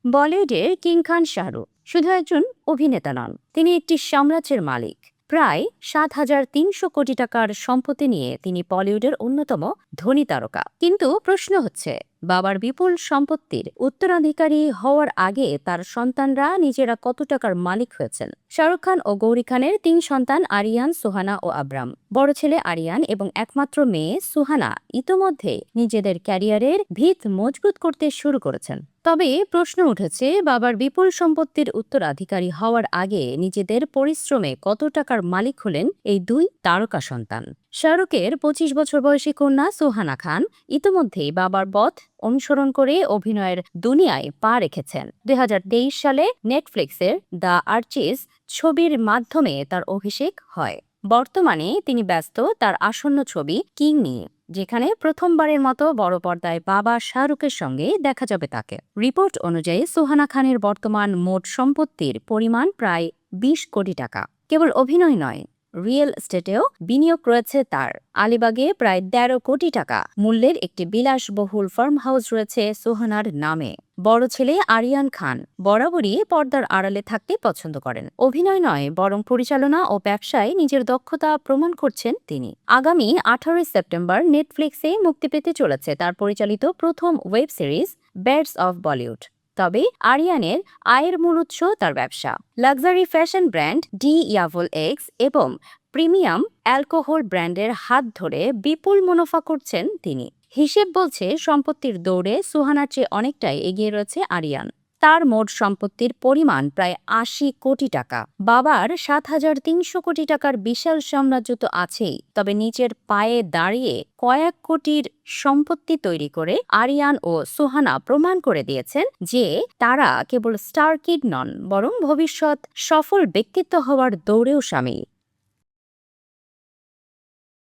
বলিউডের কিং খান শাহরুখ শুধু একজন অভিনেতা নন, তিনি একটি সাম্রাজ্যের মালিক। প্রায় ৭,৩০০ কোটি টাকার সম্পত্তি নিয়ে তিনি বলিউডের অন্যতম ধনী তারকা। কিন্তু প্রশ্ন হচ্ছে, বাবার বিপুল সম্পত্তির উত্তরাধিকারী হওয়ার আগে তার সন্তানরা নিজেরা কত টাকার মালিক হয়েছেন। শাহরুখ খান ও গৌরী খানের ৩ সন্তান আরিয়ান, সোহানা ও আব্রাম। বড় ছেলে আরিয়ান এবং একমাত্র মেয়ে সুহানা ইতোমধ্যে নিজেদের ক্যারিয়ারের ভিত মজবুত করতে শুরু করেছেন। তবে প্রশ্ন উঠেছে, বাবার বিপুল সম্পত্তির উত্তরাধিকারী হওয়ার আগে নিজেদের পরিশ্রমে কত টাকার মালিক হলেন এই দুই তারকা সন্তান। শাহরুখের ২৫ বছর বয়সী কন্যা সুহানা খান ইতিমধ্যেই বাবার পথ অনুসরণ করে অভিনয়ের দুনিয়ায় পা রেখেছেন। ২০২৩ সালে নেটফ্লিক্সের দ্য আর্চিস ছবির মাধ্যমে তার অভিষেক হয়। বর্তমানে তিনি ব্যস্ত তার আসন্ন ছবি কিং নিয়ে, যেখানে প্রথমবারের মতো বড় পর্দায় বাবা শাহরুখের সঙ্গে দেখা যাবে তাকে। রিপোর্ট অনুযায়ী সুহানা খানের বর্তমান মোট সম্পত্তির পরিমাণ প্রায় ২০ কোটি টাকা। কেবল অভিনয় নয়, রিয়েল এস্টেটেও বিনিয়োগ রয়েছে তার। আলিবাগে প্রায় ১৩ কোটি টাকা মূল্যের একটি বিলাসবহুল ফার্ম হাউস রয়েছে সুহানার নামে। বড় ছেলে আরিয়ান খান বরাবরই পর্দার আড়ালে থাকতে পছন্দ করেন। অভিনয় নয়, বরং পরিচালনা ও ব্যবসায় নিজের দক্ষতা প্রমাণ করছেন তিনি। আগামী ১৮ সেপ্টেম্বর নেটফ্লিক্সে মুক্তি পেতে চলেছে তার পরিচালিত প্রথম web series bads of Bollywood. তবে আরিয়ানের আয়ের মূল উৎস তার ব্যবসা। Luxury fashion brand D'Yavol X এবং প্রিমিয়াম অ্যালকোহল ব্র্যান্ডের হাত ধরে বিপুল মুনাফা করছেন তিনি। হিসেব বলছে, সম্পত্তির দৌড়ে সুহানার চেয়ে অনেকটাই এগিয়ে রয়েছে আরিয়ান। তার মোট সম্পত্তির পরিমাণ প্রায় ৮০ কোটি টাকা। বাবার ৭,৩০০ কোটি টাকার বিশাল সাম্রাজ্য তো আছেই, তবে নিচের পায়ে দাঁড়িয়ে কয়েক কোটির সম্পত্তি তৈরি করে আরিয়ান ও সুহানা প্রমাণ করে দিয়েছেন যে তারা কেবল স্টার কিড নন, বরং ভবিষ্যৎ সফল ব্যক্তিত্ব হওয়ার দৌড়েও সামিল।